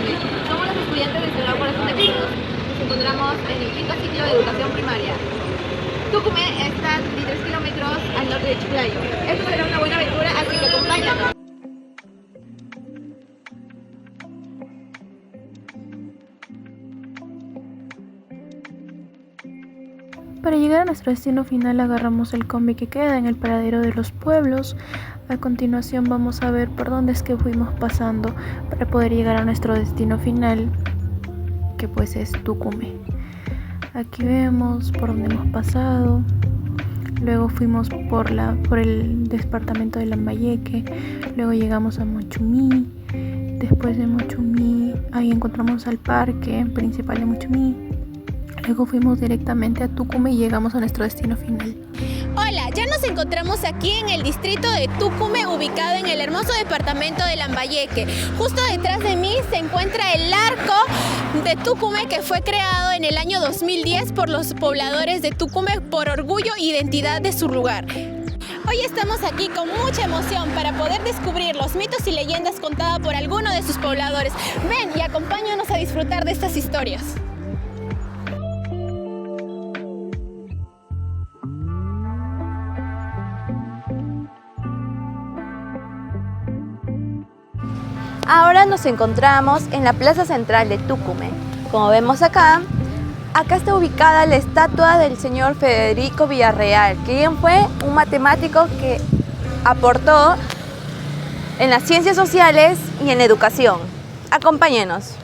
Tucumé. Somos los estudiantes del Sagrado Corazón de Jesús. Nos encontramos en el quinto ciclo de educación primaria. Tucumé está a 23 kilómetros al norte de Chiclayo. Esto será una buena aventura, así que acompáñanos. Para llegar a nuestro destino final agarramos el combi que queda en el paradero de los pueblos. A continuación vamos a ver por dónde es que fuimos pasando para poder llegar a nuestro destino final, que pues es Tucumé. Aquí vemos por dónde hemos pasado. Luego fuimos por el departamento de Lambayeque. Luego llegamos a Mochumí. Después de Mochumí, ahí encontramos al parque principal de Mochumí. Luego fuimos directamente a Tucumé y llegamos a nuestro destino final. Hola, ya nos encontramos aquí en el distrito de Tucumé, ubicado en el hermoso departamento de Lambayeque. Justo detrás de mí se encuentra el arco de Tucumé, que fue creado en el año 2010 por los pobladores de Tucumé por orgullo e identidad de su lugar. Hoy estamos aquí con mucha emoción para poder descubrir los mitos y leyendas contadas por alguno de sus pobladores. Ven y acompáñanos a disfrutar de estas historias. Ahora nos encontramos en la plaza central de Tucumé. Como vemos acá está ubicada la estatua del señor Federico Villarreal, quien fue un matemático que aportó en las ciencias sociales y en la educación. Acompáñenos.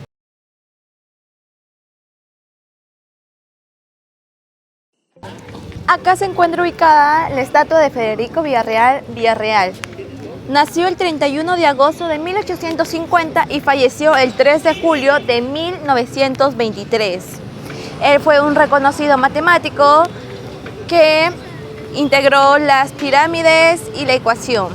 Acá se encuentra ubicada la estatua de Federico Villarreal. Nació el 31 de agosto de 1850 y falleció el 3 de julio de 1923. Él fue un reconocido matemático que integró las pirámides y la ecuación.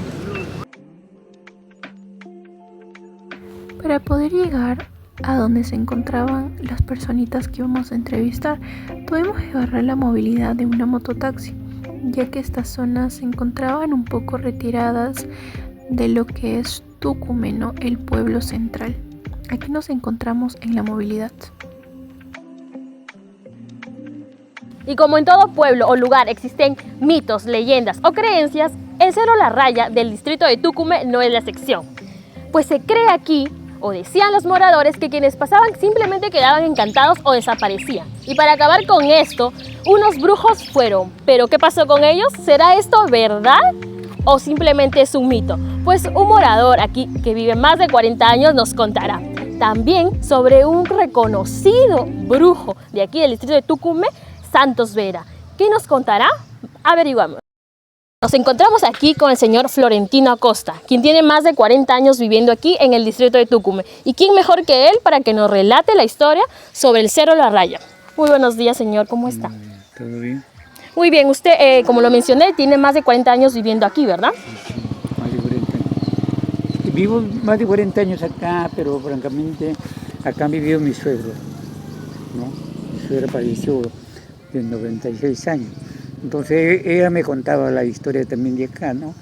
Para poder llegar a donde se encontraban las personitas que íbamos a entrevistar, tuvimos que agarrar la movilidad de una mototaxi, ya que estas zonas se encontraban un poco retiradas de lo que es Tucumé, ¿no? El pueblo central. Aquí nos encontramos en la movilidad. Y como en todo pueblo o lugar existen mitos, leyendas o creencias, el Cerro La Raya del distrito de Tucumé no es la excepción. Pues se cree aquí, o decían los moradores, que quienes pasaban simplemente quedaban encantados o desaparecían. Y para acabar con esto, unos brujos fueron. ¿Pero qué pasó con ellos? ¿Será esto verdad o simplemente es un mito? Pues un morador aquí que vive más de 40 años nos contará. También sobre un reconocido brujo de aquí del distrito de Tucumé, Santos Vera. ¿Qué nos contará? Averiguamos. Nos encontramos aquí con el señor Florentino Acosta, quien tiene más de 40 años viviendo aquí en el distrito de Tucumé. ¿Y quién mejor que él para que nos relate la historia sobre el Cerro La Raya? Muy buenos días, señor. ¿Cómo está? ¿Todo bien? Muy bien. Usted, como lo mencioné, tiene más de 40 años viviendo aquí, ¿verdad? Sí, más de 40 años. Vivo más de 40 años acá, pero francamente acá han vivido mis suegros, ¿no? Mi suegra falleció de 96 años. Entonces ella me contaba la historia también de acá, ¿no?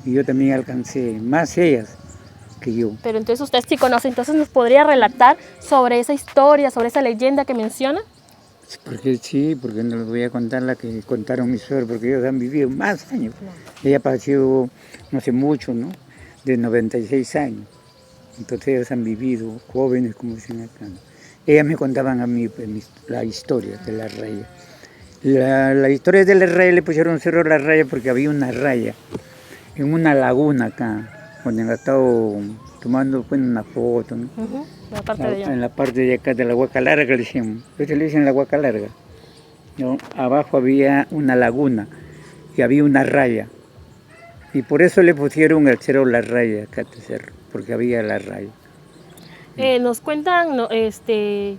Y yo también alcancé, más ellas que yo. Pero entonces usted sí conoce, entonces nos podría relatar sobre esa historia, sobre esa leyenda que menciona. Porque no les voy a contar la que contaron mis suegros, porque ellos han vivido más años. Ella falleció no hace mucho, ¿no? De 96 años. Entonces ellos han vivido jóvenes, como dicen acá, ¿no? Ellas me contaban a mí pues, la historia de la raya. La historia de la raya le pusieron Cerro La Raya porque había una raya en una laguna acá, donde han estado tomando pues, una foto, ¿no? En la parte de acá de la Huaca Larga le decían, le dicen la Huaca Larga, ¿no? Abajo había una laguna y había una raya. Y por eso le pusieron el Cerro La Raya acá este cerro, porque había la raya. Nos cuentan que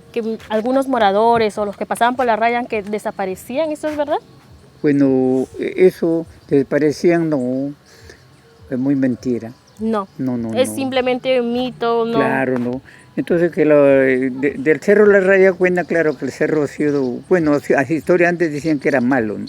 algunos moradores o los que pasaban por la raya que desaparecían, ¿eso es verdad? Bueno, eso desaparecían, no, es muy mentira. No, No. es simplemente un mito, ¿no? Claro, no. Entonces que del Cerro La Raya cuenta, claro, que el cerro ha sido, bueno, las historias antes decían que era malo, ¿no?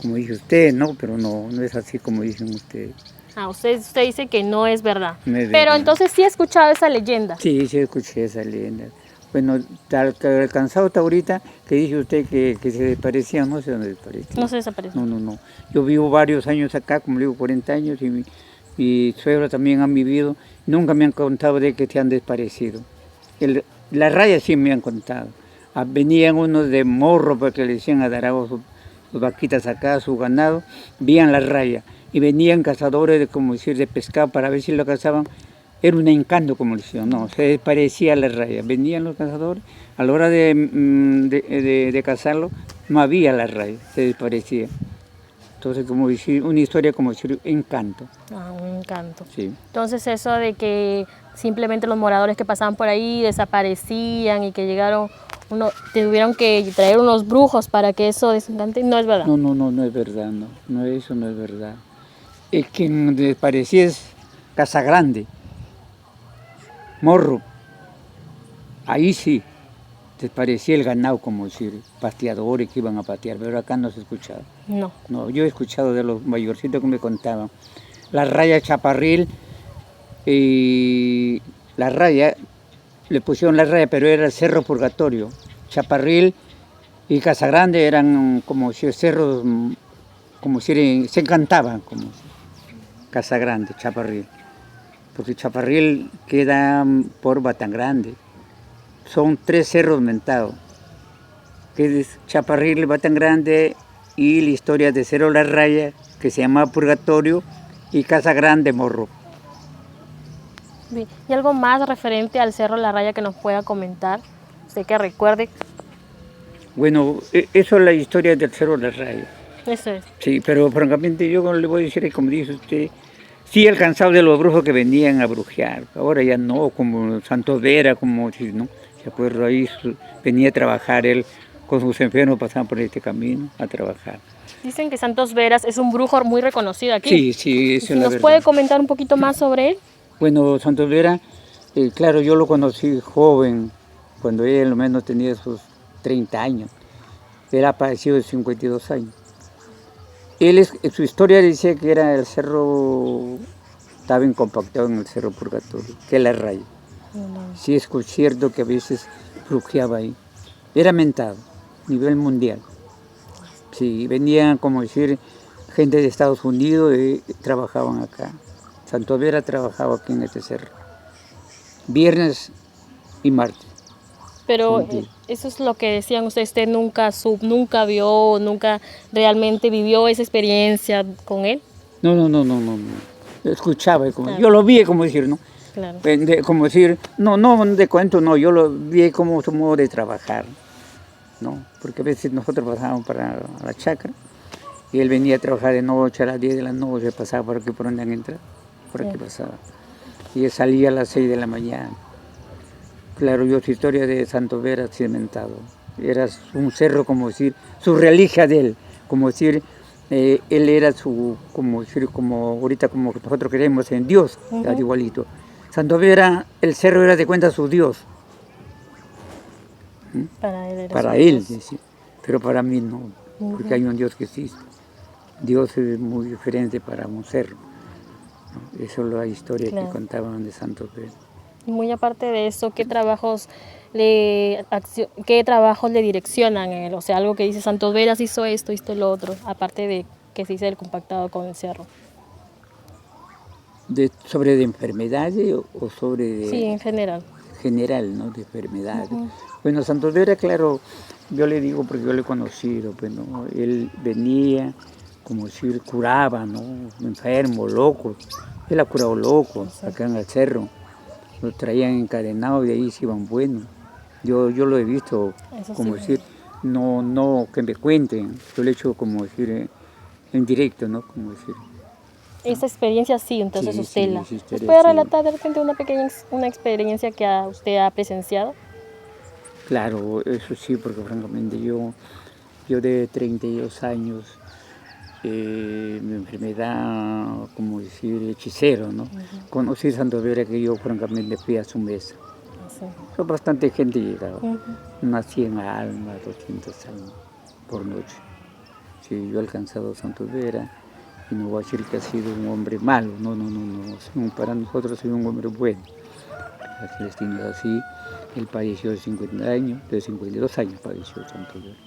Como dice usted, ¿no? Pero no es así como dicen ustedes. Ah, usted dice que no es verdad. No es Pero verdad. entonces sí ha escuchado esa leyenda. Sí, sí escuché esa leyenda. Bueno, alcanzado hasta ahorita, que dice usted que se desaparecía, no sé dónde desapareció. No se desapareció. No. Yo vivo varios años acá, como le digo, 40 años, y mi suegro también han vivido. Nunca me han contado de que se han desaparecido. Las rayas sí me han contado. Venían unos de morro, porque le decían a Darabo sus vaquitas acá, su ganado, veían las rayas. Y venían cazadores de, como decir, de pescado para ver si lo cazaban. Era un encanto, como decían, no, se desaparecía la raya. Venían los cazadores, a la hora de cazarlo, no había la raya, se desaparecía. Entonces, como decir, una historia como decir, encanto. Ah, un encanto. Sí. Entonces eso de que simplemente los moradores que pasaban por ahí desaparecían y que llegaron, tuvieron que traer unos brujos para que eso desencante, no es verdad. No es verdad, eso no es verdad. Es que desaparecía es Casa Grande, Morro. Ahí sí, desaparecía el ganado, como decir, pasteadores que iban a patear, pero acá no se escuchaba. No, yo he escuchado de los mayorcitos que me contaban. La raya Chaparril, y la raya, le pusieron la raya, pero era el Cerro Purgatorio. Chaparril y Casa Grande eran como si cerros, como si se encantaban, como Casa Grande, Chaparril. Porque Chaparril queda por Batangrande. Son 3 cerros mentados, que es Chaparril, Batangrande y la historia de Cerro La Raya, que se llama Purgatorio, y Casa Grande, Morro. Bien. ¿Y algo más referente al Cerro La Raya que nos pueda comentar? Usted que recuerde. Bueno, eso es la historia del Cerro La Raya. Eso es. Sí, pero francamente yo le voy a decir, como dice usted, sí he cansado de los brujos que venían a brujear. Ahora ya no, como Santos Vera, como si no. Se acuerda ahí, venía a trabajar él con sus enfermos, pasaban por este camino a trabajar. Dicen que Santos Veras es un brujo muy reconocido aquí. Sí, eso es la ¿Nos verdad. puede comentar un poquito más sobre él? Bueno, Santos Vera, claro, yo lo conocí joven, cuando él al menos tenía sus 30 años. Él ha padecido de 52 años. Su historia decía que era el cerro, estaba incompactado en el Cerro Purgatorio, que es la raya. Sí, es cierto que a veces brujeaba ahí. Era mentado, a nivel mundial. Sí, venían, como decir, gente de Estados Unidos y trabajaban acá. Santos Vera trabajaba aquí en este cerro. Viernes y martes. Pero eso es lo que decían ustedes, usted nunca vio, nunca realmente vivió esa experiencia con él. No. Escuchaba, Claro. Yo lo vi, como decir, ¿no? Claro. Como decir, no de cuento, no, yo lo vi como su modo de trabajar, ¿no? Porque a veces nosotros pasábamos para la chacra y él venía a trabajar de noche, a las 10 de la noche, pasaba por aquí por donde han entrado, por aquí pasaba. Y él salía a las 6 de la mañana. Claro, su historia de Santos Vera cimentado. Era un cerro, como decir, su religión de él, como decir, él era como decir, como ahorita como nosotros creemos en Dios, era igualito. Santos Vera, el cerro era de cuenta su Dios. Para él era Para su él, Dios. sí, pero para mí no, porque hay un Dios que existe. Dios es muy diferente para un cerro, ¿no? Eso es la historia Claro. que contaban de Santos Vera. Y muy aparte de eso, ¿qué trabajos le direccionan a él? O sea, algo que dice Santos Veras hizo esto lo otro, aparte de que se hizo el compactado con el cerro. ¿Sobre de enfermedades o sobre de...? Sí, en general. General, ¿no? De enfermedades. Bueno, Santos Vera, claro, yo le digo porque yo lo he conocido, pues, ¿no? Él venía, como decir, curaba, ¿no? Enfermo, loco. Él ha curado locos acá en el cerro. Los traían encadenados y de ahí se iban buenos. Yo lo he visto, Eso como sí. decir, no que me cuenten, yo lo he hecho como decir en directo, ¿no? Como decir. Esa experiencia sí, entonces Sí, usted sí, la... esa ¿Nos historia puede sí. relatar de repente una experiencia que usted ha presenciado? Claro, eso sí, porque francamente yo de 32 años, mi enfermedad, como decir, hechicero, ¿no? Conocí a Santos Vera que yo francamente fui a su mesa. Sí. Son bastante gente llegaba, unas 100 almas, 200 almas por noche. Sí, yo he alcanzado a Santos Vera Y no voy a decir que ha sido un hombre malo, no. Para nosotros ha sido un hombre bueno. Así destinado así, él falleció de 50 años, de 52 años falleció Santo Dios.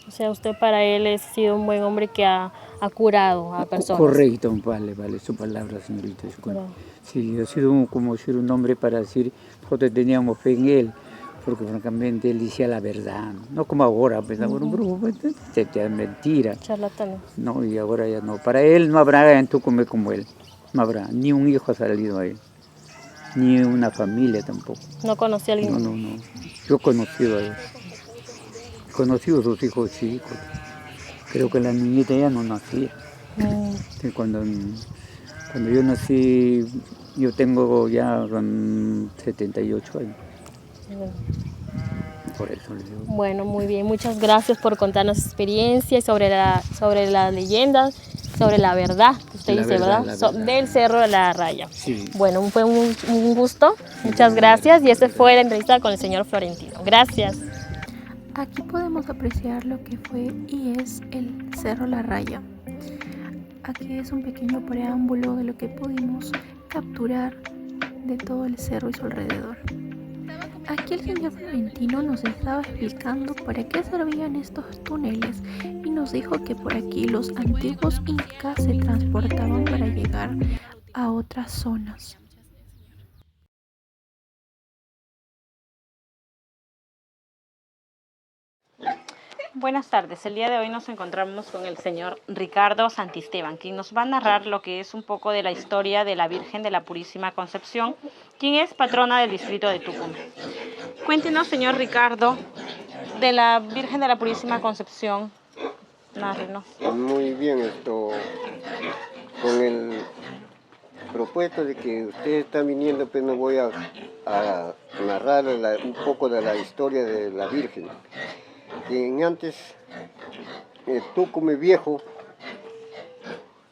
O sea, usted para él ha sido un buen hombre que ha curado a personas. Correcto, vale su palabra, señorita. Claro. Sí, ha sido como decir un hombre para decir, nosotros teníamos fe en él, porque francamente él decía la verdad, no como ahora, pues ahora es mentira. Charlatán. No, y ahora ya no. Para él no habrá en Tucumán como él, no habrá, ni un hijo ha salido a él, ni una familia tampoco. ¿No conocí a alguien? No. Yo he conocido a él. He conocido a sus hijos, sí. Creo que la niñita ya no nacía. Sí, cuando yo nací, yo tengo ya 78 años. Por eso le digo. Bueno, muy bien. Muchas gracias por contarnos su experiencia sobre las leyendas, sobre la verdad que usted dice, ¿verdad? Del Cerro de la Raya. Sí. Bueno, fue un gusto. Muchas gracias. Y esta fue la entrevista con el señor Florentino. Gracias. Aquí podemos apreciar lo que fue y es el Cerro La Raya. Aquí es un pequeño preámbulo de lo que pudimos capturar de todo el cerro y su alrededor. Aquí el señor Florentino nos estaba explicando para qué servían estos túneles y nos dijo que por aquí los antiguos incas se transportaban para llegar a otras zonas. Buenas tardes, el día de hoy nos encontramos con el señor Ricardo Santisteban, quien nos va a narrar lo que es un poco de la historia de la Virgen de la Purísima Concepción, quien es patrona del distrito de Tucumán. Cuéntenos, señor Ricardo, de la Virgen de la Purísima Concepción, nárrenos. Muy bien, con el propuesto de que usted está viniendo, pues me voy a narrar un poco de la historia de la Virgen. Que antes Tucumán Viejo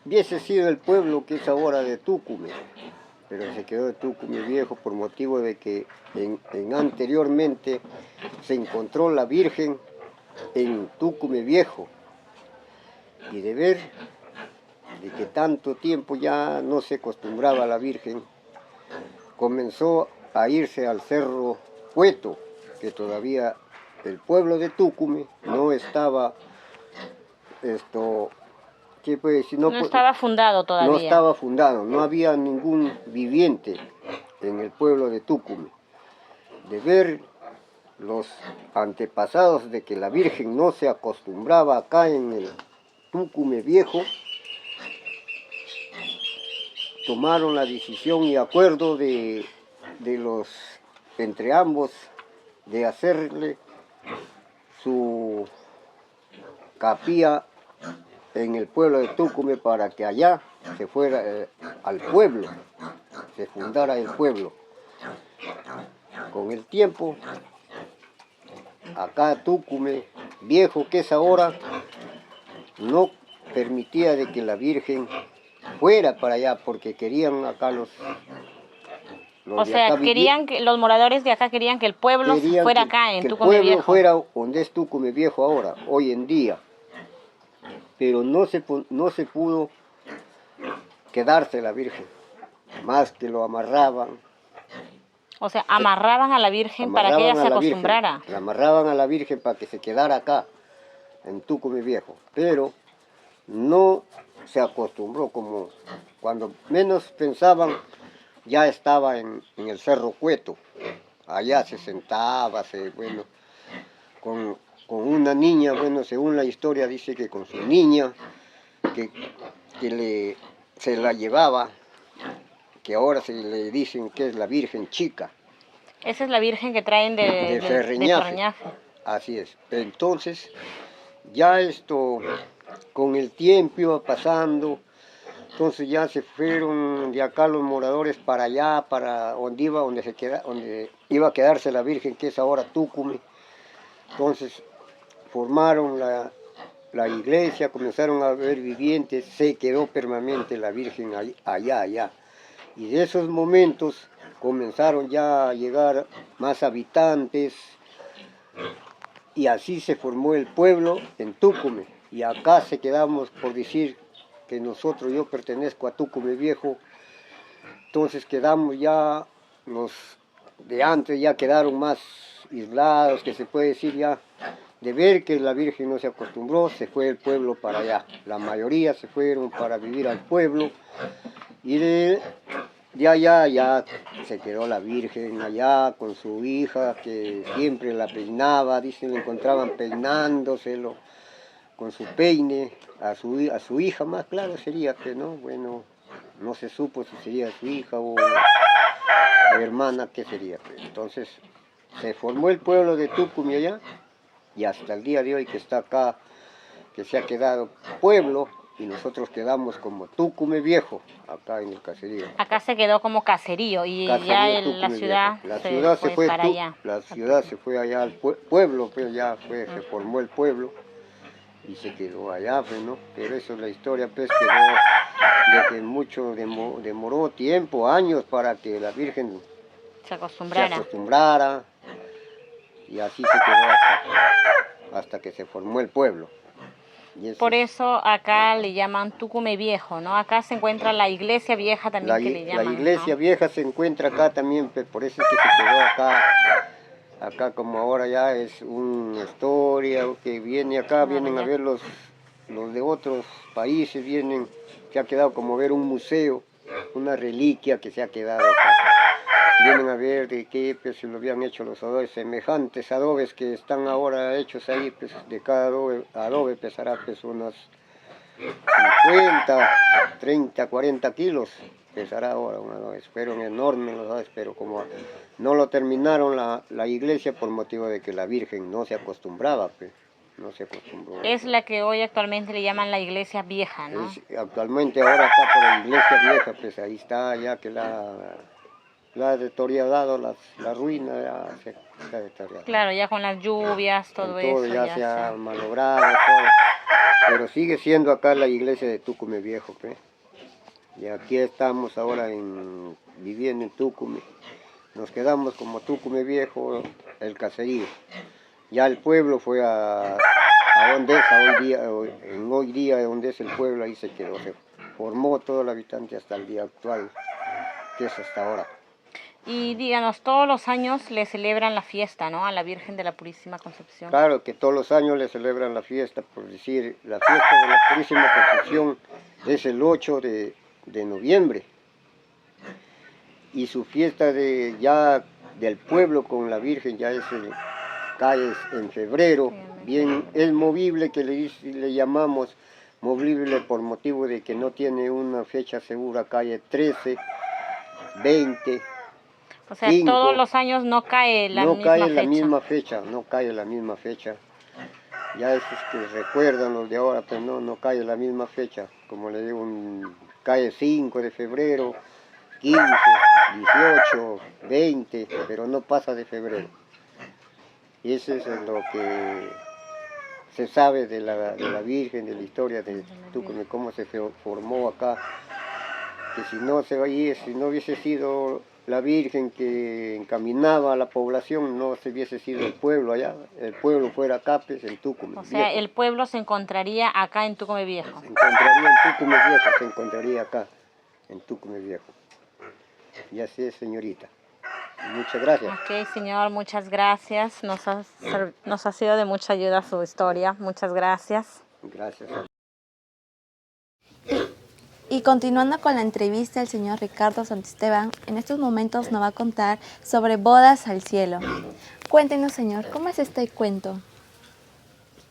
hubiese sido el pueblo que es ahora de Tucumán, pero se quedó de Tucumán Viejo por motivo de que anteriormente se encontró la Virgen en Tucumán Viejo, y de ver de que tanto tiempo ya no se acostumbraba a la Virgen, comenzó a irse al Cerro Cueto, que todavía el pueblo de Tucumán no estaba, ¿qué puede decir? No estaba fundado todavía. No estaba fundado, no había ningún viviente en el pueblo de Tucumán. De ver los antepasados de que la Virgen no se acostumbraba acá en el Tucumán Viejo, tomaron la decisión y acuerdo entre ambos de hacerle su capilla en el pueblo de Tucumán para que allá se fuera al pueblo, se fundara el pueblo. Con el tiempo, acá Tucumán Viejo, que es ahora, no permitía de que la Virgen fuera para allá porque querían acá o sea, los moradores de acá querían que el pueblo fuera acá en Tucumán Viejo. Que el pueblo fuera donde es Tucumán Viejo ahora, hoy en día. Pero no se pudo quedarse la Virgen, más que lo amarraban. O sea, amarraban a la Virgen para que ella se acostumbrara. La amarraban a la Virgen para que se quedara acá, en Tucumán Viejo. Pero no se acostumbró, como cuando menos pensaban, ya estaba en el Cerro Cueto. Allá se sentaba, con una niña, según la historia dice que con su niña, se la llevaba, que ahora se le dicen que es la Virgen Chica. Esa es la Virgen que traen de Ferreñafe. Así es. Entonces, ya con el tiempo iba pasando. Entonces ya se fueron de acá los moradores para allá, para donde iba a quedarse la Virgen, que es ahora Tucumán. Entonces formaron la iglesia, comenzaron a haber vivientes, se quedó permanente la Virgen allá. Y de esos momentos comenzaron ya a llegar más habitantes, y así se formó el pueblo en Tucumán. Y acá se quedamos, por decir, que nosotros, yo pertenezco a Tucumé Viejo, entonces quedamos ya, los de antes ya quedaron más aislados, que se puede decir ya, de ver que la Virgen no se acostumbró, se fue el pueblo para allá. La mayoría se fueron para vivir al pueblo y de allá ya se quedó la Virgen allá con su hija que siempre la peinaba, dicen, la encontraban peinándoselo con su peine, a su hija más claro sería que no, bueno, no se supo si sería su hija o hermana, qué sería. Entonces se formó el pueblo de Tucumé allá y hasta el día de hoy que está acá, que se ha quedado pueblo y nosotros quedamos como Tucumé Viejo, acá en el caserío. Acá se quedó como caserío y Caserío ya Tucumé la ciudad, Viejo. La ciudad se fue para allá. La ciudad se fue allá al pueblo, pues ya fue, se formó el pueblo y se quedó allá, pues, ¿no? Pero eso es la historia, pues quedó de que mucho demoró tiempo, años para que la Virgen Se acostumbrara. Y así se quedó hasta que se formó el pueblo. Y eso, Por eso acá le llaman Tucumé Viejo, ¿no? Acá se encuentra la iglesia vieja también que le llaman. la iglesia ¿no? vieja se encuentra acá también, pues, por eso es que se quedó acá. Acá como ahora ya es una historia que viene acá, vienen a ver los de otros países, vienen, se ha quedado como ver un museo, una reliquia que se ha quedado acá. Vienen a ver de qué pues, se lo habían hecho los adobes, semejantes adobes que están ahora hechos ahí, pues de cada adobe pesará pues unos 50, 30, 40 kilos, pesará ahora un adobe. Fueron enormes los adobes, pero como no lo terminaron la iglesia por motivo de que la Virgen no se acostumbraba, pues, no se acostumbró. Es la que hoy actualmente le llaman la iglesia vieja, ¿no? Actualmente ahora está por la iglesia vieja, pues ahí está ya que la ha deteriorado, la ruina ya se ha deteriorado. Claro, ya con las lluvias, todo eso. Ya se ha malogrado, todo. Pero sigue siendo acá la iglesia de Tucumé Viejo, pues. Y aquí estamos ahora viviendo en Tucumé. Nos quedamos como Tucumé Viejo, el caserío. Ya el pueblo fue a Ondesa hoy día donde es el pueblo, ahí se quedó. Se formó todo el habitante hasta el día actual, que es hasta ahora. Y díganos, todos los años le celebran la fiesta, ¿no? A la Virgen de la Purísima Concepción. Claro que todos los años le celebran la fiesta, por decir, la fiesta de la Purísima Concepción es el 8 de noviembre. Y su fiesta ya del pueblo con la Virgen ya cae en febrero. Bien, es movible, que le llamamos movible por motivo de que no tiene una fecha segura, cae 13, 20. O sea, 5, todos los años no cae la misma fecha. No cae la misma fecha, no cae la misma fecha. Ya esos que recuerdan los de ahora, pues no cae la misma fecha. Como le digo, cae 5 de febrero, 15, 18, 20, pero no pasa de febrero. Y eso es lo que se sabe de la Virgen, de la historia de Tucumé, cómo se formó acá. Que si no hubiese sido la Virgen que encaminaba a la población, no se hubiese sido el pueblo allá, el pueblo fuera acá, pues, en Tucumé. O sea, Viejo. el pueblo se encontraría acá en Tucumé Viejo. Se encontraría en Tucumé Viejo, se encontraría acá, en Tucumé Viejo. Y así es, señorita. Muchas gracias. Ok, señor, muchas gracias. Nos ha sido de mucha ayuda su historia. Muchas gracias. Gracias. Y continuando con la entrevista, el señor Ricardo Santisteban en estos momentos nos va a contar sobre Bodas al Cielo. Cuéntenos, señor, ¿cómo es este cuento?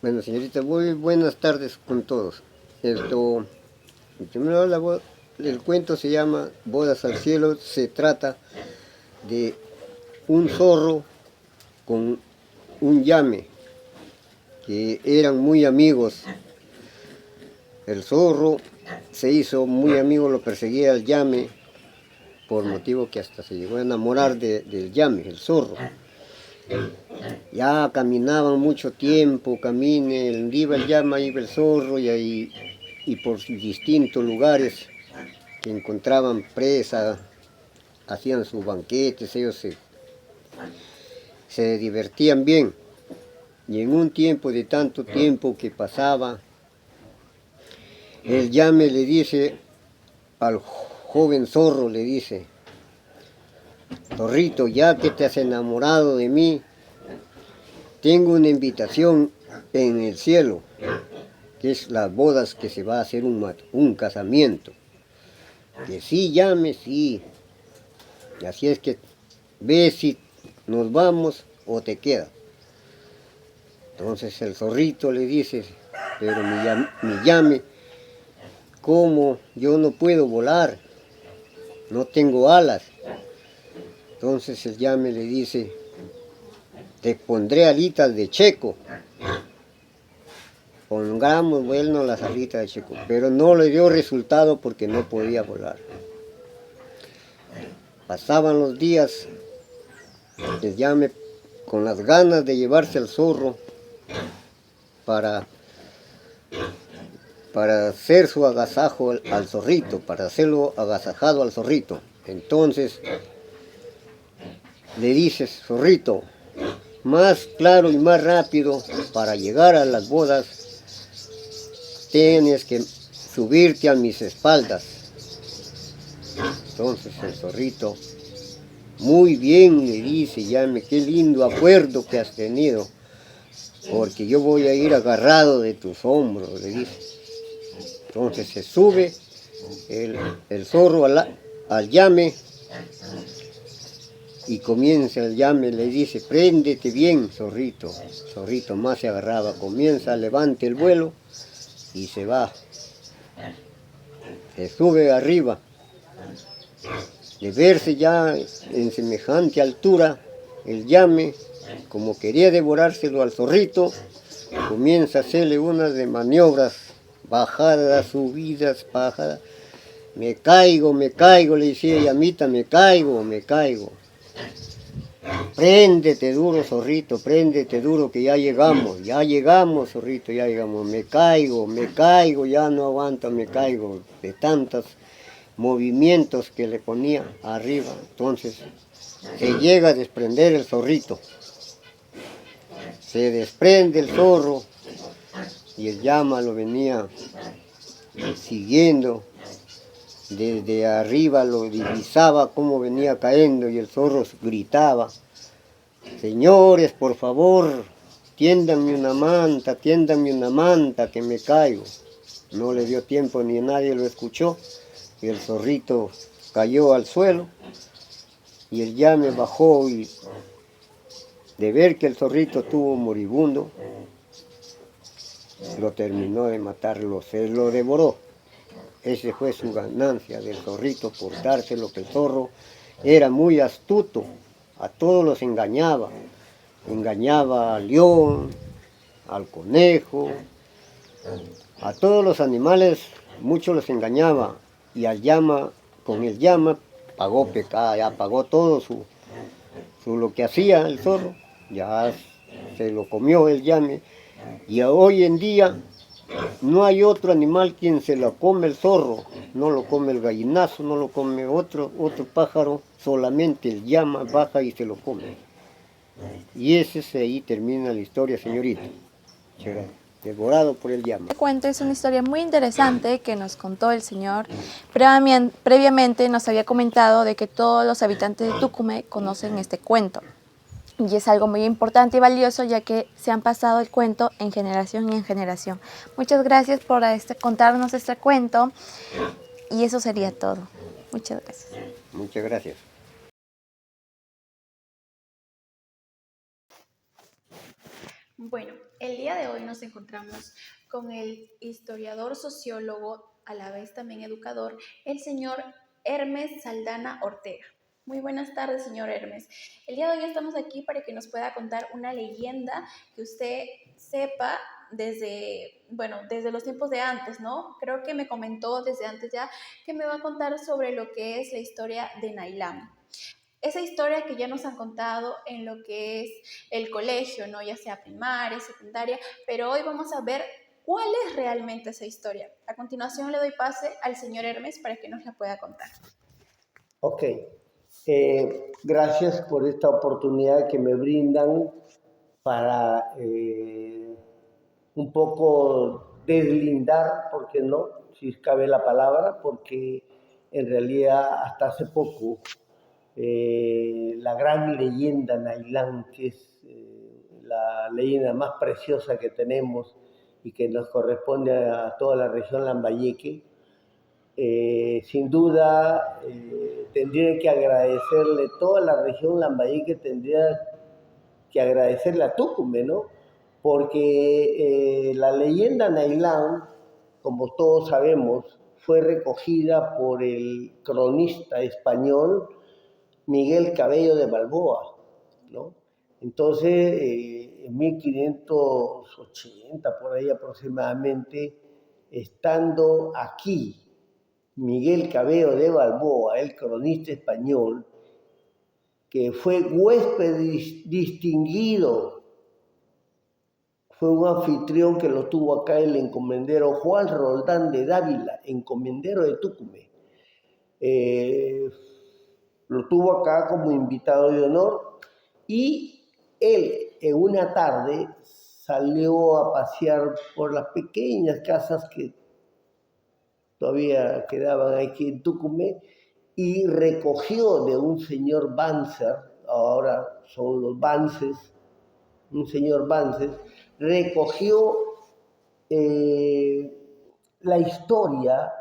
Bueno, señorita, muy buenas tardes con todos. Primero el cuento se llama Bodas al Cielo. Se trata de un zorro con un llame, que eran muy amigos. El zorro se hizo muy amigo, lo perseguía al llame, por motivo que hasta se llegó a enamorar del llame, el zorro. Ya caminaban mucho tiempo, iba el llame, iba el zorro, y por distintos lugares que encontraban presa, hacían sus banquetes, ellos se divertían bien. Y en un tiempo de tanto tiempo que pasaba, El llame le dice al joven zorro, le dice: zorrito, ya que te has enamorado de mí, tengo una invitación en el cielo, que es las bodas, que se va a hacer un casamiento. Que sí, llame, sí. Así es que ve si nos vamos o te quedas. Entonces el zorrito le dice: pero mi llame, ¿cómo? Yo no puedo volar, no tengo alas. Entonces el llame le dice: te pondré alitas de checo. Pongamos, bueno, las alitas de checo, pero no le dio resultado porque no podía volar. Pasaban los días, el llame con las ganas de llevarse al zorro para hacer su agasajo al zorrito, para hacerlo agasajado al zorrito. Entonces le dice: zorrito, más claro y más rápido, para llegar a las bodas tienes que subirte a mis espaldas. Entonces el zorrito: muy bien, le dice llame, qué lindo acuerdo que has tenido, porque yo voy a ir agarrado de tus hombros, le dice. Entonces se sube el zorro al llame y comienza el llame, le dice: préndete bien, zorrito. Zorrito más se agarraba, comienza, levante el vuelo y se va. Se sube arriba. De verse ya en semejante altura, el llame, como quería devorárselo al zorrito, comienza a hacerle unas de maniobras, bajadas, subidas, bajadas. Me caigo, le decía llamita, me caigo. Préndete duro, zorrito, préndete duro, que ya llegamos, zorrito, ya llegamos. Me caigo, ya no aguanto, me caigo, de tantos movimientos que le ponía arriba. Entonces se llega a desprender el zorrito. Se desprende el zorro y el llama lo venía siguiendo. Desde arriba lo divisaba cómo venía cayendo y el zorro gritaba: señores, por favor, tiéndanme una manta, que me caigo. No le dio tiempo ni nadie lo escuchó y el zorrito cayó al suelo y el llame bajó y de ver que el zorrito estuvo moribundo, lo terminó de matarlo, se lo devoró. Esa fue su ganancia del zorrito, por dárselo, que el zorro era muy astuto, a todos los engañaba. Engañaba al león, al conejo, a todos los animales, muchos los engañaba. Y al llama, con el llama, pagó pecado, ya pagó todo lo que hacía el zorro, ya se lo comió el llame. Y hoy en día no hay otro animal quien se lo come el zorro, no lo come el gallinazo, no lo come otro pájaro, solamente el llama baja y se lo come. Y ahí termina la historia, señorita. Devorado por el llama. Este cuento es una historia muy interesante que nos contó el señor. Previamente nos había comentado de que todos los habitantes de Tucumé conocen este cuento. Y es algo muy importante y valioso, ya que se han pasado el cuento en generación y en generación. Muchas gracias por contarnos este cuento. Y eso sería todo. Muchas gracias. Muchas gracias. Bueno, el día de hoy nos encontramos con el historiador, sociólogo, a la vez también educador, el señor Hermes Saldaña Ortega. Muy buenas tardes, señor Hermes. El día de hoy estamos aquí para que nos pueda contar una leyenda que usted sepa desde los tiempos de antes, ¿no? Creo que me comentó desde antes ya que me va a contar sobre lo que es la historia de Nailán. Esa historia que ya nos han contado en lo que es el colegio, ¿no? Ya sea primaria, secundaria, pero hoy vamos a ver cuál es realmente esa historia. A continuación le doy pase al señor Hermes para que nos la pueda contar. Ok, gracias por esta oportunidad que me brindan para un poco deslindar, ¿por qué no?, si cabe la palabra, porque en realidad hasta hace poco la gran leyenda Nailán, que es la leyenda más preciosa que tenemos y que nos corresponde a toda la región Lambayeque, sin duda tendría que agradecerle, toda la región Lambayeque tendría que agradecerle a Tucumé, ¿no? Porque la leyenda Nailán, como todos sabemos, fue recogida por el cronista español Miguel Cabello de Balboa, ¿no? Entonces, en 1580, por ahí aproximadamente, estando aquí Miguel Cabello de Balboa, el cronista español, que fue huésped distinguido, fue un anfitrión que lo tuvo acá el encomendero Juan Roldán de Dávila, encomendero de Tucumé. Lo tuvo acá como invitado de honor y él en una tarde salió a pasear por las pequeñas casas que todavía quedaban aquí en Tucumé y recogió de un señor Banzer, ahora son los Bances, un señor Bances, recogió la historia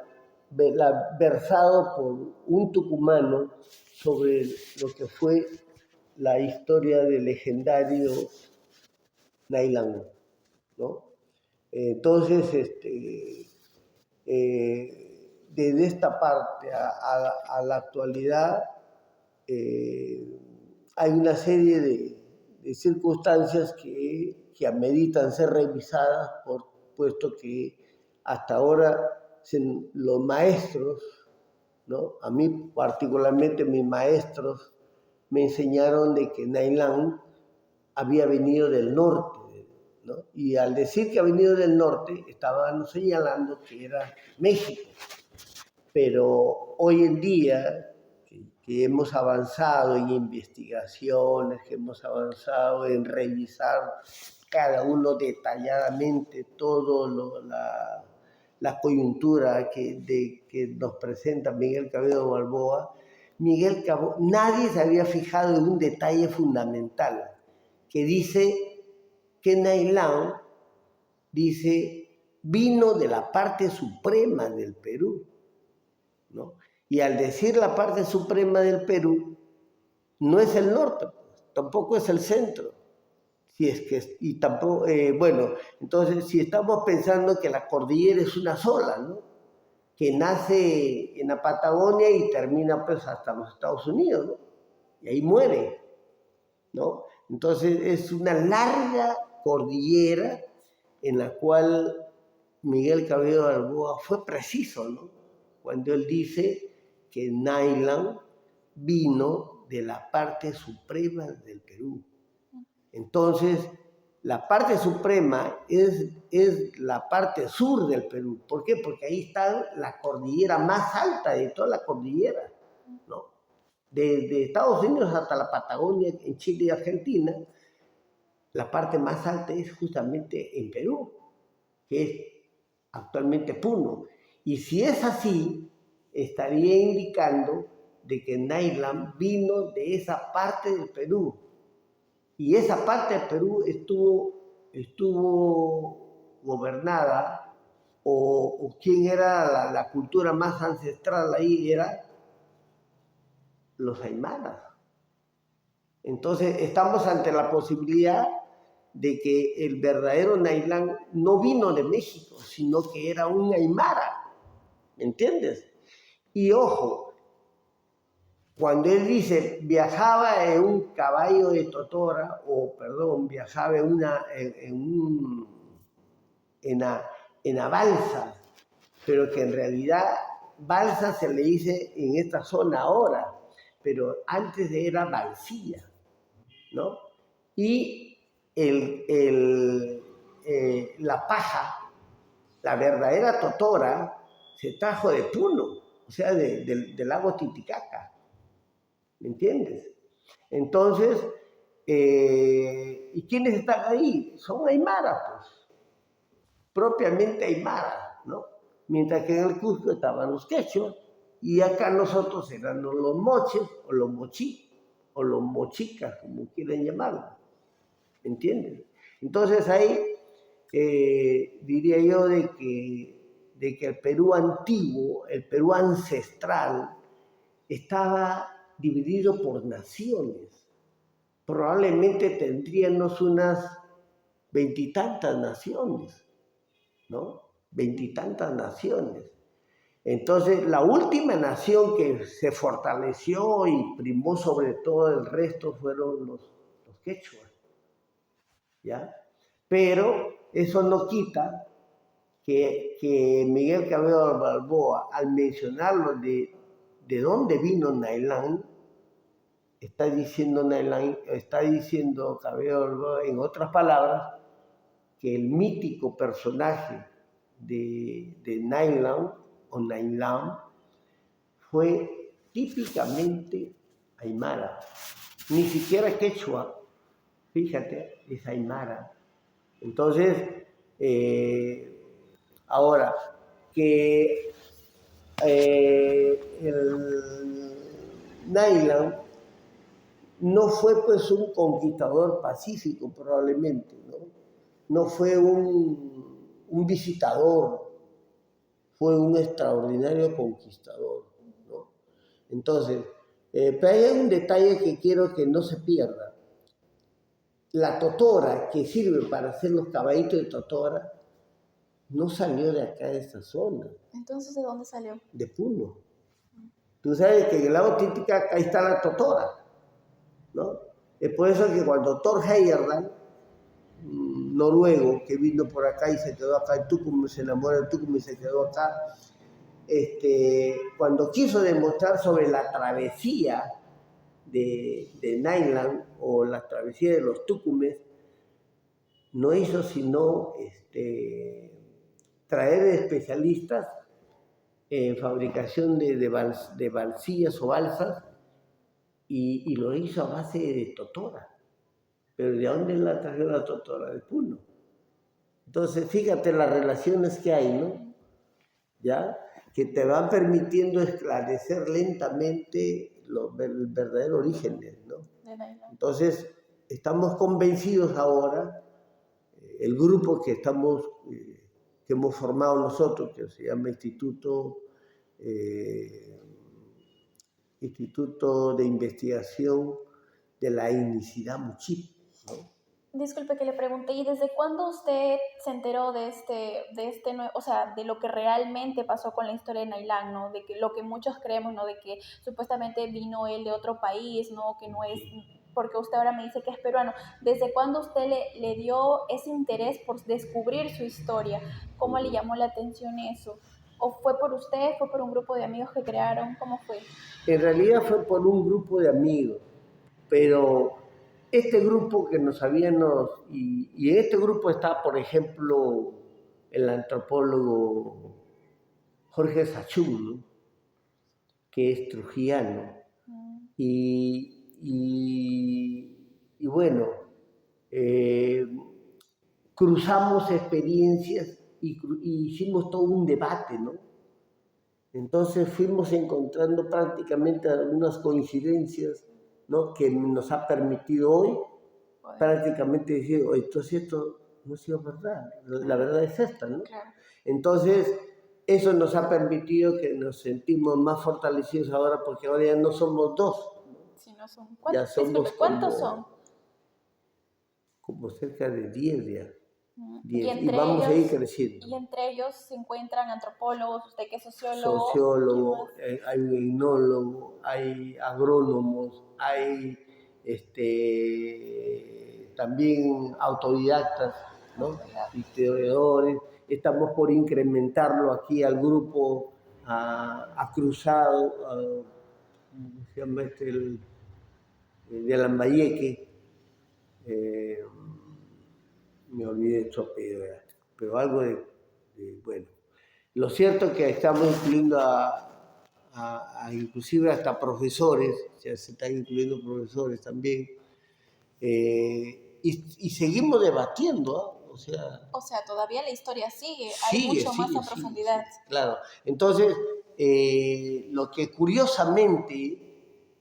versado por un tucumano sobre lo que fue la historia del legendario Nailán, ¿no? Entonces, desde esta parte a la actualidad hay una serie de circunstancias que ameritan ser revisadas, puesto que hasta ahora los maestros, ¿no? A mí particularmente mis maestros me enseñaron de que Nailán había venido del norte, ¿no? Y al decir que ha venido del norte, estaban señalando que era México. Pero hoy en día, que hemos avanzado en investigaciones, que hemos avanzado en revisar cada uno detalladamente todo la coyuntura que nos presenta Miguel Cabello Balboa, nadie se había fijado en un detalle fundamental, que dice que Nailán, vino de la parte suprema del Perú, ¿no? Y al decir la parte suprema del Perú, no es el norte, tampoco es el centro. Y tampoco, bueno, entonces si estamos pensando que la cordillera es una sola, ¿no? Que nace en la Patagonia y termina pues hasta los Estados Unidos, ¿no? Y ahí muere, ¿no? Entonces es una larga cordillera en la cual Miguel Cabello Balboa fue preciso, ¿no? Cuando él dice que Nailán vino de la parte suprema del Perú. Entonces, la parte suprema es la parte sur del Perú. ¿Por qué? Porque ahí está la cordillera más alta de toda la cordillera, ¿no? Desde Estados Unidos hasta la Patagonia, en Chile y Argentina, la parte más alta es justamente en Perú, que es actualmente Puno. Y si es así, estaría indicando de que Nailán vino de esa parte del Perú. Y esa parte del Perú estuvo gobernada, o quién era la cultura más ancestral ahí, era los aymaras. Entonces estamos ante la posibilidad de que el verdadero Nailán no vino de México, sino que era un aymara, ¿me entiendes? Y ojo, cuando él dice viajaba en un caballo de totora, viajaba en una balsa, pero que en realidad balsa se le dice en esta zona ahora, pero antes era balsilla, ¿no? Y la paja, la verdadera totora, se trajo de Puno, o sea, del lago Titicaca. ¿Me entiendes? Entonces, ¿y quiénes están ahí? Son aymaras, pues. Propiamente aymaras, ¿no? Mientras que en el Cusco estaban los quechuas, y acá nosotros eran los moches, o los mochí, o los mochicas, como quieran llamarlo, ¿entienden? Entonces ahí diría yo de que el Perú antiguo, el Perú ancestral, estaba dividido por naciones. Probablemente tendríamos unas 20 y tantas naciones, ¿no? 20 y tantas naciones. Entonces, la última nación que se fortaleció y primó sobre todo el resto fueron los quechuas, ¿ya? Pero eso no quita que Miguel Cabello Balboa, al mencionarlo de dónde vino Nailán, está diciendo Cabello Balboa, en otras palabras, que el mítico personaje de Nailán o Nailán fue típicamente aymara, ni siquiera quechua, fíjate, es aymara. Entonces, ahora, que el Nailán no fue pues un conquistador pacífico probablemente, ¿no? No fue un visitador, fue un extraordinario conquistador, ¿no? Entonces, pero hay un detalle que quiero que no se pierda. La totora que sirve para hacer los caballitos de totora no salió de acá de esta zona. Entonces, ¿de dónde salió? De Puno. Tú sabes que en el lago Titicaca ahí está la totora, ¿no? Es por eso que cuando Thor Heyerdahl, noruego, que vino por acá y se quedó acá en Tucumán, se enamoró de Tucumán y se quedó acá, cuando quiso demostrar sobre la travesía de Nailán o la travesía de los Tucumes, no hizo sino traer especialistas en fabricación de balsillas o balsas y lo hizo a base de totora. Pero ¿de dónde la trajo la totora? De Puno. Entonces, fíjate las relaciones que hay, ¿no? ¿Ya? Que te van permitiendo esclarecer lentamente el verdadero origen, ¿no? Entonces, estamos convencidos ahora, el grupo que hemos formado nosotros, que se llama Instituto de Investigación de la Etnicidad Mochí, ¿no? Disculpe que le pregunte, ¿y desde cuándo usted se enteró de o sea, de lo que realmente pasó con la historia de Nailán, ¿no? De que lo que muchos creemos, ¿no? De que supuestamente vino él de otro país, ¿no? Que no es, porque usted ahora me dice que es peruano. ¿Desde cuándo usted le dio ese interés por descubrir su historia? ¿Cómo le llamó la atención eso? ¿O fue por usted? ¿Fue por un grupo de amigos que crearon? ¿Cómo fue? En realidad fue por un grupo de amigos, pero este grupo que nos habíamos, y en este grupo está, por ejemplo, el antropólogo Jorge Sachún, ¿no? Que es trujillano, y bueno, cruzamos experiencias y hicimos todo un debate, ¿no? Entonces fuimos encontrando prácticamente algunas coincidencias, ¿no? Que nos ha permitido hoy prácticamente decir, oye, entonces esto no ha sido verdad, la verdad es esta, ¿no? Claro. Entonces, eso nos ha permitido que nos sentimos más fortalecidos ahora, porque ahora ya no somos dos, ¿no? Sí, no son. Ya somos ¿Cuántos son? Como cerca de 10 ya. 10. Y vamos a ir creciendo. Y entre ellos se encuentran antropólogos, usted que es sociólogo. Sociólogo, hay un etnólogo, hay agrónomos, hay también autodidactas, ¿no? Historiadores. Estamos por incrementarlo aquí al grupo, a Cruzado, ¿cómo se llama de Lambayeque? Me olvidé de su apellido, pero algo bueno. Lo cierto es que estamos incluyendo inclusive hasta profesores, ya se están incluyendo profesores también, y seguimos debatiendo, ¿eh? O sea, todavía la historia sigue, sigue, sigue, claro. Entonces, lo que curiosamente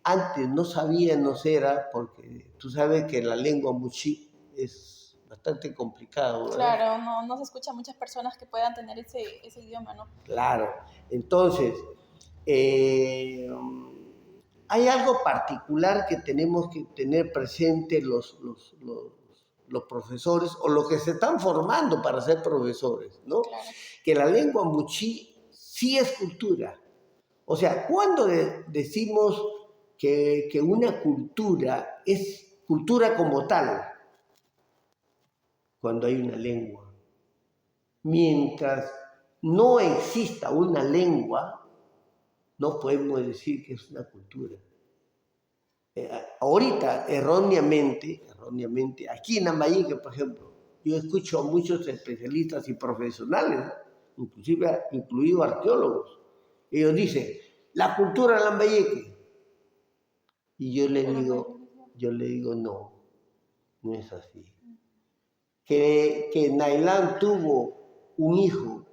antes no sabíamos era, porque tú sabes que la lengua muchi es bastante complicado, ¿verdad? Claro, no se escucha muchas personas que puedan tener ese idioma, ¿no? Claro. Entonces, hay algo particular que tenemos que tener presente los profesores o los que se están formando para ser profesores, ¿no? Claro. Que la lengua muchi sí es cultura. O sea, cuando decimos que una cultura es cultura como tal, cuando hay una lengua. Mientras no exista una lengua, no podemos decir que es una cultura. Ahorita, erróneamente, aquí en Lambayeque, por ejemplo, yo escucho a muchos especialistas y profesionales, inclusive incluidos arqueólogos, ellos dicen, la cultura de Lambayeque. Y yo le digo, no es así. Que Nailán tuvo un hijo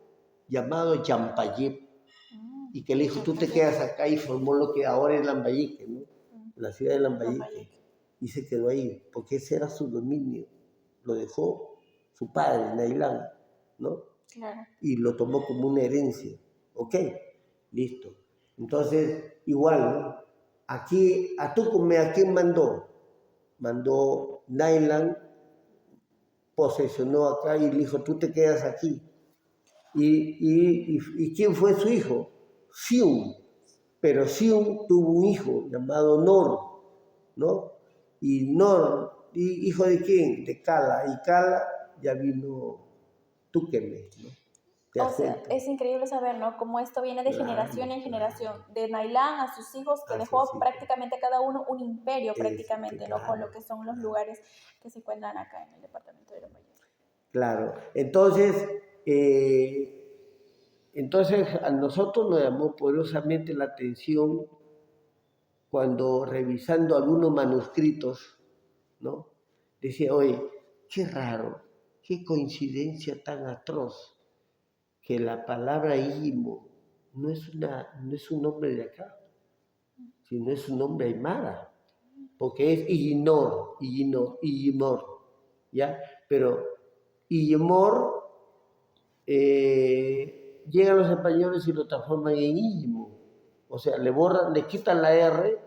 llamado Yampayep, y que le dijo, tú te quedas acá, y formó lo que ahora es Lambayeque, ¿no? La ciudad de Lambayeque. Y se quedó ahí, porque ese era su dominio. Lo dejó su padre, Nailán, ¿no? Claro. Y lo tomó como una herencia. Ok, listo. Entonces, igual, ¿no? Aquí, a Tucumé, ¿a quién mandó? Mandó Nailán, posesionó acá y le dijo, tú te quedas aquí. ¿Y quién fue su hijo? Sium. Pero Sium tuvo un hijo llamado Nor, ¿no? Y Nor, ¿hijo de quién? De Cala. Y Cala ya vino Tuqueme, ¿no? O sea, es increíble saber, ¿no? Cómo esto viene de generación en generación. De Nailán a sus hijos, que dejó prácticamente cada uno un imperio prácticamente, ¿no? Con lo que son los lugares que se encuentran acá en el departamento de Lambayeque. Claro. Entonces, a nosotros nos llamó poderosamente la atención cuando revisando algunos manuscritos, ¿no? Decía, oye, qué raro, qué coincidencia tan atroz, que la palabra Imo no es un nombre de acá, sino es un nombre aymara, porque es Illimor, ¿ya? Pero Illimor, llegan los españoles y lo transforman en Illimo, o sea, le quitan la R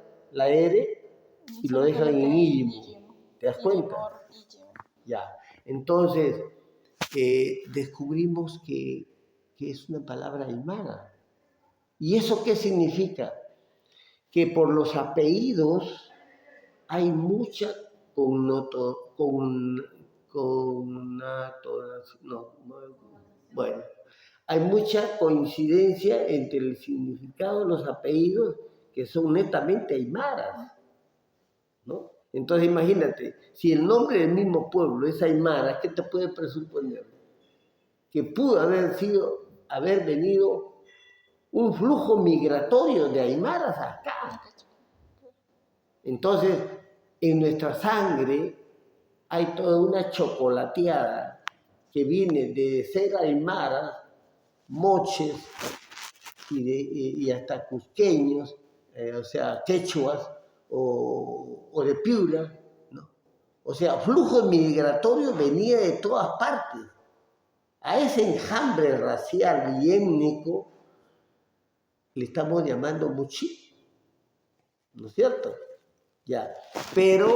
y lo dejan en Illimo, ¿te das cuenta? Ya, entonces descubrimos que es una palabra aymara. ¿Y eso qué significa? Que por los apellidos hay mucha hay mucha coincidencia entre el significado de los apellidos que son netamente aymaras, ¿no? Entonces imagínate, si el nombre del mismo pueblo es aymara, ¿qué te puede presuponer? Que pudo haber venido un flujo migratorio de aymaras acá. Entonces, en nuestra sangre hay toda una chocolateada que viene de ser aymaras, moches y hasta cusqueños, o sea, quechuas o de Piura, ¿no? O sea, flujo migratorio venía de todas partes. A ese enjambre racial y étnico le estamos llamando muchi, ¿no es cierto? Ya, pero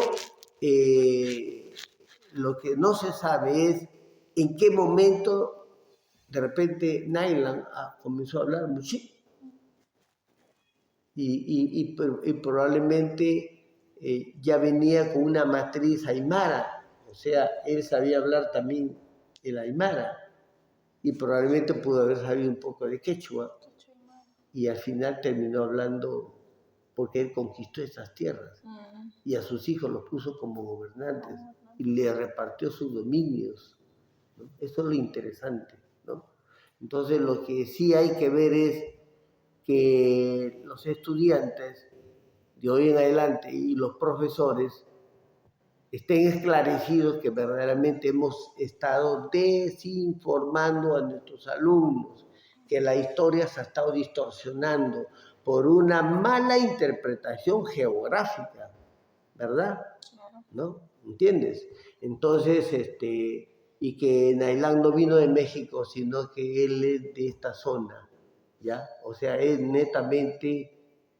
lo que no se sabe es en qué momento de repente Nailán comenzó a hablar muchi y probablemente ya venía con una matriz aymara, o sea, él sabía hablar también el aymara y probablemente pudo haber sabido un poco de quechua y al final terminó hablando porque él conquistó esas tierras y a sus hijos los puso como gobernantes y le repartió sus dominios, ¿no? Eso es lo interesante, ¿no? Entonces lo que sí hay que ver es que los estudiantes de hoy en adelante y los profesores estén esclarecidos que verdaderamente hemos estado desinformando a nuestros alumnos, que la historia se ha estado distorsionando por una mala interpretación geográfica, ¿verdad? ¿No? ¿Entiendes? Entonces, y que Nailán no vino de México, sino que él es de esta zona, ¿ya? O sea, es netamente,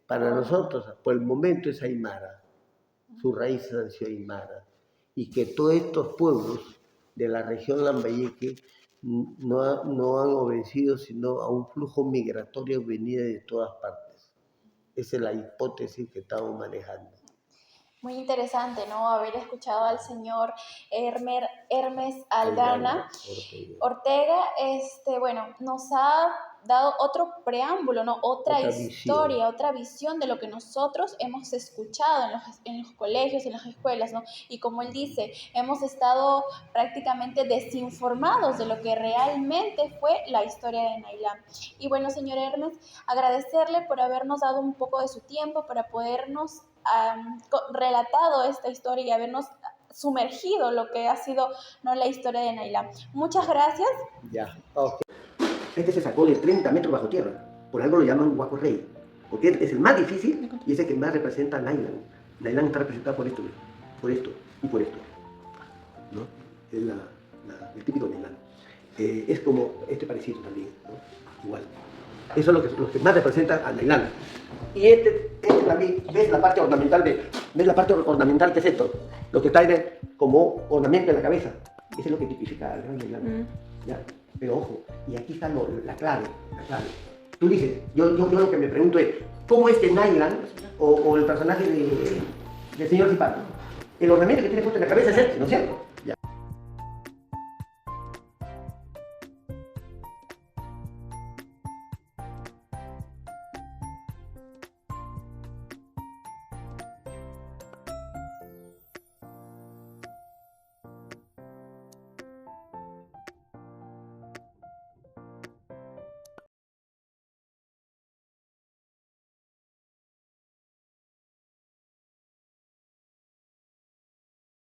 para nosotros, por el momento es aymara, su raíz han sido aymara, y que todos estos pueblos de la región Lambayeque no han obedecido sino a un flujo migratorio venido de todas partes. Esa es la hipótesis que estamos manejando. Muy interesante, ¿no? Haber escuchado al señor Hermes Aldana Ortega, bueno, nos ha dado otro preámbulo, ¿no? Otra historia, otra visión de lo que nosotros hemos escuchado en los colegios, en las escuelas, ¿no? Y como él dice, hemos estado prácticamente desinformados de lo que realmente fue la historia de Nailán. Y bueno, señor Hermes, agradecerle por habernos dado un poco de su tiempo para podernos relatado esta historia y habernos sumergido lo que ha sido, ¿no?, la historia de Nailán. Muchas gracias. Ya, ok. Este se sacó de 30 metros bajo tierra, por algo lo llaman Huaco Rey, porque es el más difícil y es el que más representa a Nailán. Nailán está representado por esto y por esto, ¿no? Es el típico Nailán. Es como este parecido también, ¿no? Igual. Eso es lo que más representa a Nailán. Y este también, ¿ves la parte ornamental que es esto? Lo que trae como ornamento en la cabeza. Eso es lo que tipifica al gran Nailán. ¿Ya? Pero ojo, y aquí está la clave. Tú dices, yo lo que me pregunto es, ¿cómo es que Nailán o el personaje del señor Zipato? El ornamento que tiene puesto en la cabeza es este, ¿no es cierto?